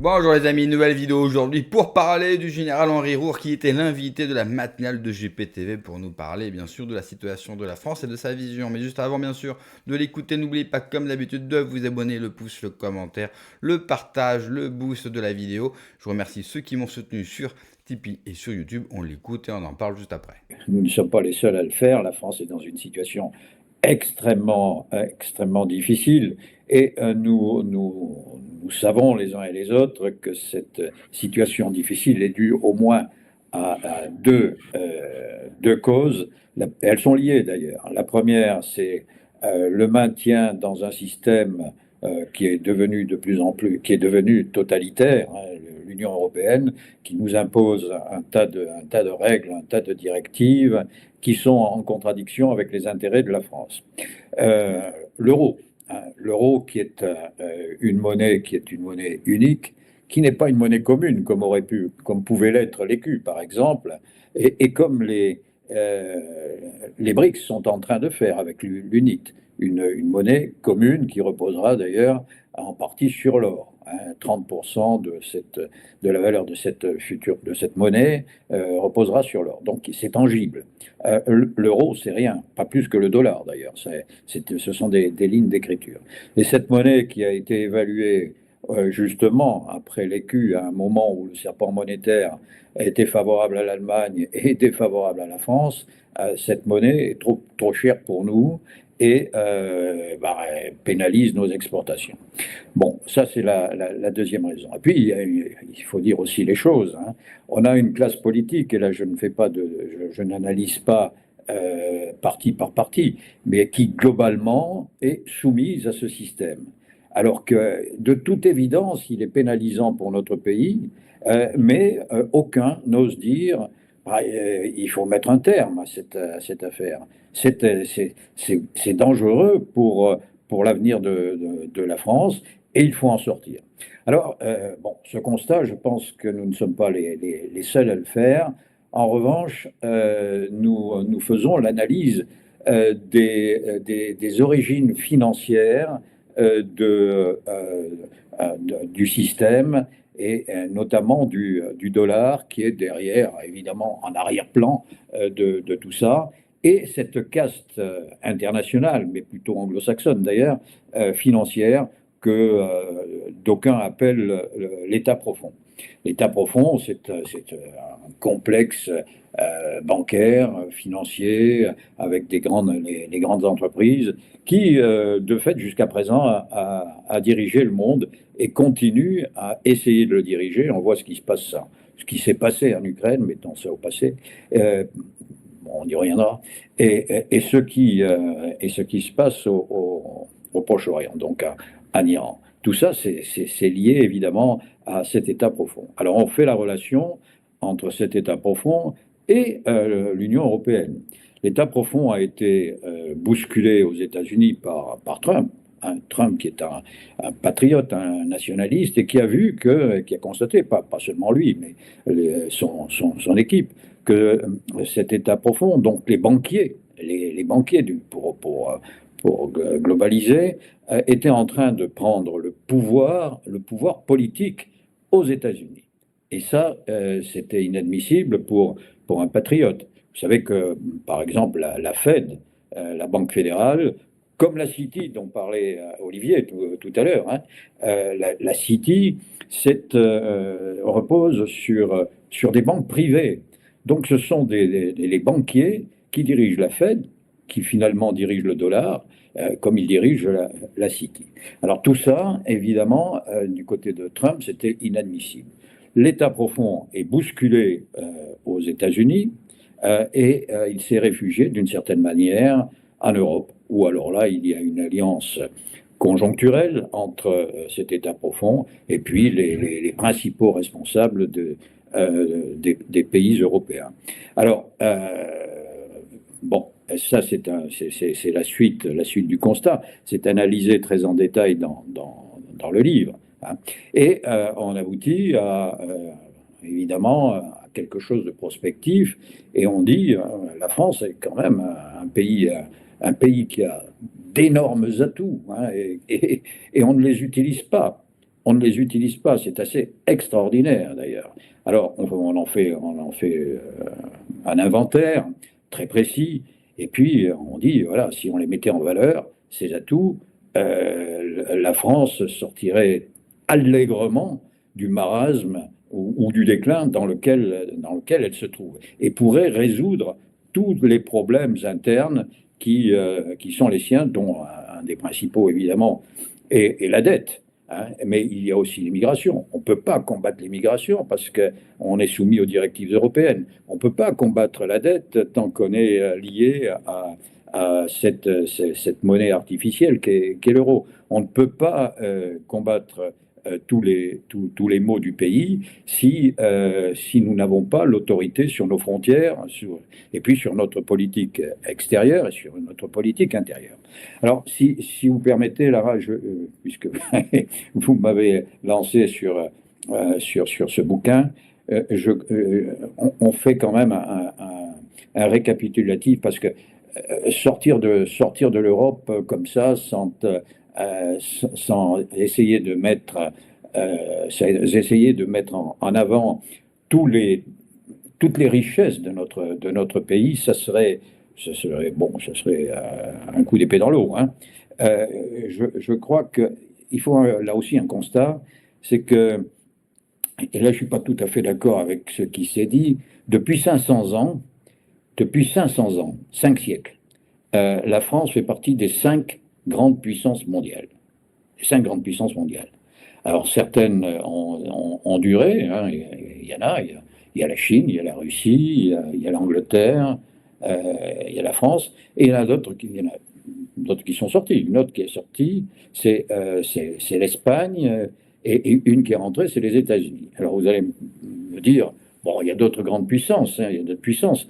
Bonjour les amis, nouvelle vidéo aujourd'hui pour parler du général Henri Roure qui était l'invité de la matinale de GPTV pour nous parler bien sûr de la situation de la France et de sa vision. Mais juste avant bien sûr de l'écouter, n'oubliez pas comme d'habitude de vous abonner, le pouce, le commentaire, le partage, le boost de la vidéo. Je remercie ceux qui m'ont soutenu sur Tipeee et sur YouTube. On l'écoute et on en parle juste après. Nous ne sommes pas les seuls à le faire. La France est dans une situation extrêmement difficile. Et nous savons les uns et les autres que cette situation difficile est due au moins à deux causes. Elles sont liées d'ailleurs. La première, c'est le maintien dans un système qui est devenu de plus en plus, qui est devenu totalitaire, hein, l'Union européenne, qui nous impose un tas de règles, un tas de directives qui sont en contradiction avec les intérêts de la France. L'euro, hein, l'euro qui est une monnaie unique, qui n'est pas une monnaie commune comme pouvait l'être l'écu par exemple, et comme les BRICS sont en train de faire avec l'UNIT, une monnaie commune qui reposera d'ailleurs en partie sur l'or. 30% de la valeur de cette monnaie reposera sur l'or. Donc c'est tangible. L'euro, c'est rien, pas plus que le dollar d'ailleurs. Ce sont des lignes d'écriture. Et cette monnaie qui a été évaluée justement après l'écu, à un moment où le serpent monétaire était favorable à l'Allemagne et défavorable à la France, cette monnaie est trop chère pour nous et pénalise nos exportations. Bon, ça c'est la deuxième raison. Et puis il faut dire aussi les choses, hein. On a une classe politique, et là je n'analyse pas parti par parti, mais qui globalement est soumise à ce système. Alors que de toute évidence, il est pénalisant pour notre pays, mais aucun n'ose dire il faut mettre un terme à cette affaire. C'est dangereux pour l'avenir de la France et il faut en sortir. Alors, bon, ce constat, je pense que nous ne sommes pas les seuls à le faire. En revanche, nous faisons l'analyse des origines financières du système et notamment du dollar qui est derrière, évidemment, en arrière-plan de tout ça. Et cette caste internationale, mais plutôt anglo-saxonne d'ailleurs, financière, que d'aucuns appellent l'État profond. L'État profond, c'est un complexe bancaire, financier, avec les grandes entreprises, qui, de fait, jusqu'à présent, a dirigé le monde et continue à essayer de le diriger. On voit ce qui se passe, ce qui s'est passé en Ukraine, mettons ça au passé. Bon, on y reviendra. Et ce qui se passe au Proche-Orient, donc à l'Iran. Tout ça, c'est lié évidemment à cet État profond. Alors, on fait la relation entre cet État profond et l'Union européenne. L'État profond a été bousculé aux États-Unis par Trump. Trump qui est un patriote, un nationaliste, et qui a constaté, pas seulement lui, mais son équipe, que cet État profond, donc les banquiers, pour globaliser, étaient en train de prendre le pouvoir politique aux États-Unis. Et ça, c'était inadmissible pour un patriote. Vous savez que, par exemple, la Fed, la Banque fédérale, comme la City dont parlait Olivier tout à l'heure, hein, la City repose sur des banques privées. Donc ce sont les banquiers qui dirigent la Fed, qui finalement dirigent le dollar, comme ils dirigent la City. Alors tout ça, évidemment, du côté de Trump, c'était inadmissible. L'État profond est bousculé aux États-Unis et il s'est réfugié d'une certaine manière en Europe, où alors là, il y a une alliance conjoncturelle entre cet État profond et puis les principaux responsables des pays européens. Alors, bon, ça c'est la suite du constat. C'est analysé très en détail dans le livre, hein. Et on aboutit évidemment à quelque chose de prospectif, et on dit la France est quand même un pays qui a d'énormes atouts, hein, et on ne les utilise pas. on ne les utilise pas. C'est assez extraordinaire d'ailleurs. Alors, on en fait un inventaire très précis, et puis on dit, voilà, si on les mettait en valeur, ces atouts, la France sortirait allègrement du marasme ou du déclin dans lequel elle se trouve, et pourrait résoudre tous les problèmes internes qui sont les siens, dont un des principaux, évidemment, est la dette. Hein. Mais il y a aussi l'immigration. On ne peut pas combattre l'immigration parce qu'on est soumis aux directives européennes. On ne peut pas combattre la dette tant qu'on est lié à cette monnaie artificielle qu'est l'euro. On ne peut pas combattre tous les maux du pays si nous n'avons pas l'autorité sur nos frontières et puis sur notre politique extérieure et sur notre politique intérieure. Alors, si vous permettez, Lara, puisque vous m'avez lancé sur ce bouquin, on fait quand même un récapitulatif parce que sortir de l'Europe comme ça sans essayer de mettre en avant tous les, toutes les richesses de notre pays, ça serait un coup d'épée dans l'eau. Hein. Je crois qu'il faut là aussi un constat, c'est que, et là je ne suis pas tout à fait d'accord avec ce qui s'est dit, depuis 500 ans, 5 siècles, la France fait partie des 5 grandes puissances mondiales. Les 5 grandes puissances mondiales. Alors certaines ont duré, hein, il y en a, il y a la Chine, il y a la Russie, il y a l'Angleterre, il y a la France, et il y en a d'autres qui sont sortis. Une autre qui est sortie, c'est l'Espagne, et une qui est rentrée, c'est les États-Unis. Alors vous allez me dire, bon, il y a d'autres grandes puissances, hein, il y a d'autres puissances.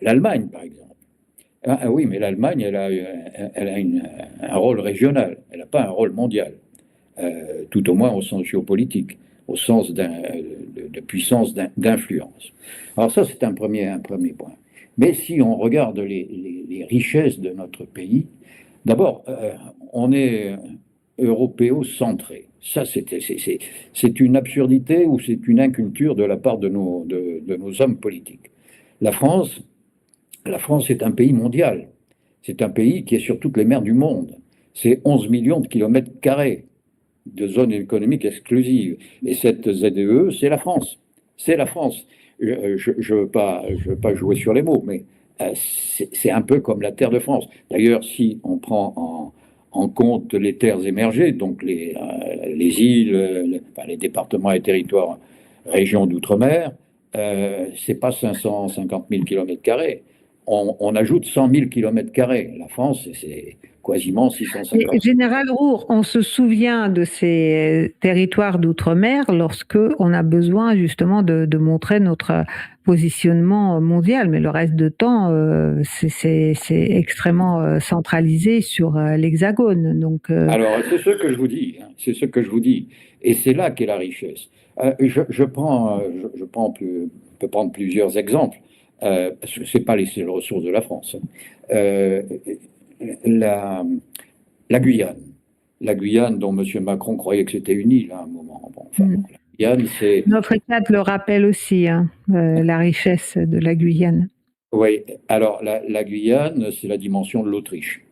L'Allemagne, par exemple. Ah oui, mais l'Allemagne, elle a un rôle régional, elle n'a pas un rôle mondial, tout au moins au sens géopolitique, au sens de puissance d'influence. Alors ça, c'est un premier point. Mais si on regarde les richesses de notre pays, d'abord, on est européocentré. Ça, c'est une absurdité ou c'est une inculture de la part de nos hommes politiques. La France, la France est un pays mondial. C'est un pays qui est sur toutes les mers du monde. C'est 11 millions de kilomètres carrés de zones économiques exclusives. Et cette ZEE, c'est la France. C'est la France. Je ne veux pas jouer sur les mots, mais c'est un peu comme la terre de France. D'ailleurs, si on prend en compte les terres émergées, donc les îles, enfin, les départements et territoires, régions d'outre-mer, c'est pas 550 000 kilomètres carrés. On ajoute 100 000 kilomètres carrés. La France, c'est quasiment 650. Général Roure, on se souvient de ces territoires d'outre-mer lorsque on a besoin justement de montrer notre positionnement mondial, mais le reste du temps, c'est extrêmement centralisé sur l'Hexagone. Donc, Alors, c'est ce que je vous dis, hein, c'est ce que je vous dis. Et c'est là qu'est la richesse. Je peux prendre plusieurs exemples, parce que ce n'est pas les seules ressources de la France. Hein. La, la Guyane. La Guyane, dont M. Macron croyait que c'était une île à un moment. Bon, enfin, Mm. la Guyane, c'est. Notre état le rappelle aussi, hein, la richesse de la Guyane. Oui, alors la Guyane, c'est la dimension de l'Autriche.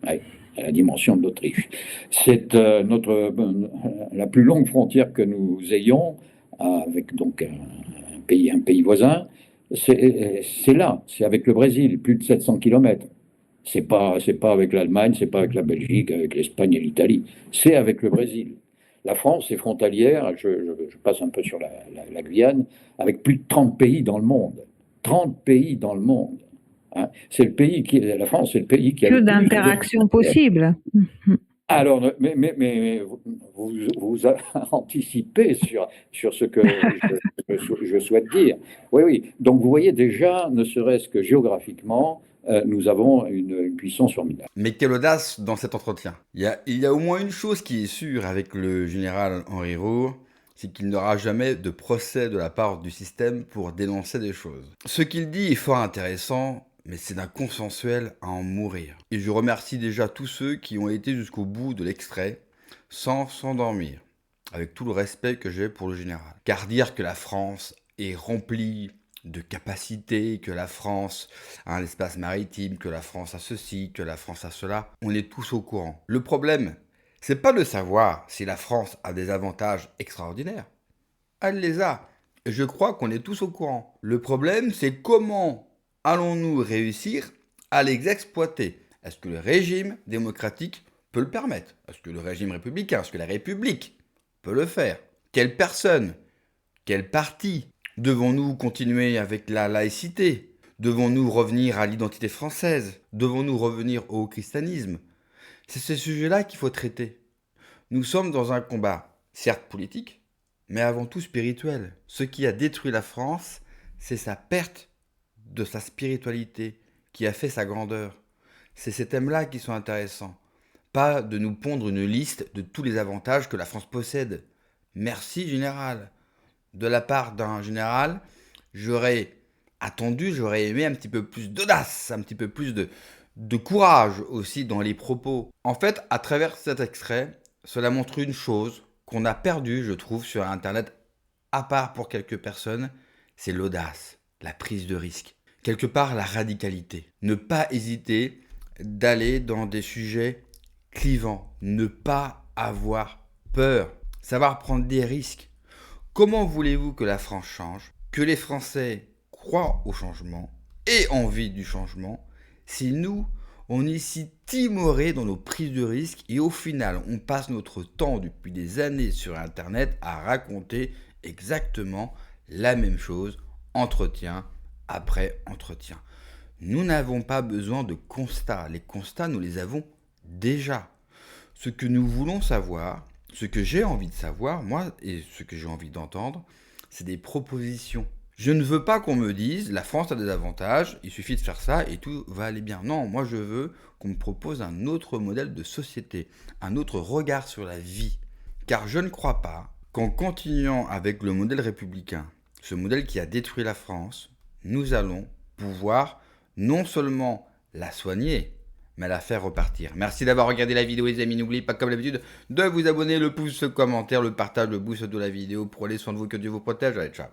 Oui, la dimension de l'Autriche. C'est la plus longue frontière que nous ayons avec donc un pays voisin. C'est là, c'est avec le Brésil, plus de 700 kilomètres. C'est pas avec l'Allemagne, c'est pas avec la Belgique, avec l'Espagne et l'Italie. C'est avec le Brésil. La France est frontalière, je passe un peu sur la Guyane, avec plus de 30 pays dans le monde. 30 pays dans le monde. Hein. La France, c'est le pays qui a Que le plus d'interactions possibles. Alors, mais vous anticipez sur ce que je souhaite dire. Oui, oui. Donc, vous voyez déjà, ne serait-ce que géographiquement, nous avons une puissance formidable. Mais quelle audace dans cet entretien. Il y a au moins une chose qui est sûre avec le général Henri Roure, c'est qu'il n'aura jamais de procès de la part du système pour dénoncer des choses. Ce qu'il dit est fort intéressant, mais c'est d'un consensuel à en mourir. Et je remercie déjà tous ceux qui ont été jusqu'au bout de l'extrait, sans s'endormir. avec tout le respect que j'ai pour le général. Car dire que la France est remplie de capacités, que la France a un espace maritime, que la France a ceci, que la France a cela, on est tous au courant. Le problème, c'est pas de savoir si la France a des avantages extraordinaires. Elle les a. Et je crois qu'on est tous au courant. Le problème, c'est comment allons-nous réussir à les exploiter? Est-ce que le régime démocratique peut le permettre? Est-ce que le régime républicain, est-ce que la République peut le faire? Quelle personne? Quel parti? Devons-nous continuer avec la laïcité? Devons-nous revenir à l'identité française? Devons-nous revenir au christianisme? C'est ces sujets-là qu'il faut traiter. Nous sommes dans un combat, certes politique, mais avant tout spirituel. Ce qui a détruit la France, c'est sa perte de sa spiritualité qui a fait sa grandeur. C'est ces thèmes-là qui sont intéressants. Pas de nous pondre une liste de tous les avantages que la France possède. Merci, général. De la part d'un général, j'aurais aimé un petit peu plus d'audace, un petit peu plus de courage aussi dans les propos. En fait, à travers cet extrait, cela montre une chose qu'on a perdue, je trouve, sur Internet, à part pour quelques personnes, c'est l'audace, la prise de risque. Quelque part, la radicalité. Ne pas hésiter d'aller dans des sujets clivants. Ne pas avoir peur. Savoir prendre des risques. Comment voulez-vous que la France change, que les Français croient au changement et envie du changement, si nous, on est si timorés dans nos prises de risques et au final, on passe notre temps depuis des années sur Internet à raconter exactement la même chose, entretien après entretien. Nous n'avons pas besoin de constats. Les constats, nous les avons déjà. Ce que nous voulons savoir, ce que j'ai envie de savoir, moi, et ce que j'ai envie d'entendre, c'est des propositions. Je ne veux pas qu'on me dise, la France a des avantages, il suffit de faire ça et tout va aller bien. Non, moi je veux qu'on me propose un autre modèle de société, un autre regard sur la vie. Car je ne crois pas qu'en continuant avec le modèle républicain, ce modèle qui a détruit la France, nous allons pouvoir non seulement la soigner, mais la faire repartir. Merci d'avoir regardé la vidéo les amis, n'oubliez pas comme d'habitude de vous abonner, le pouce, le commentaire, le partage, le boost de la vidéo. Prenez soin de vous, que Dieu vous protège, allez ciao.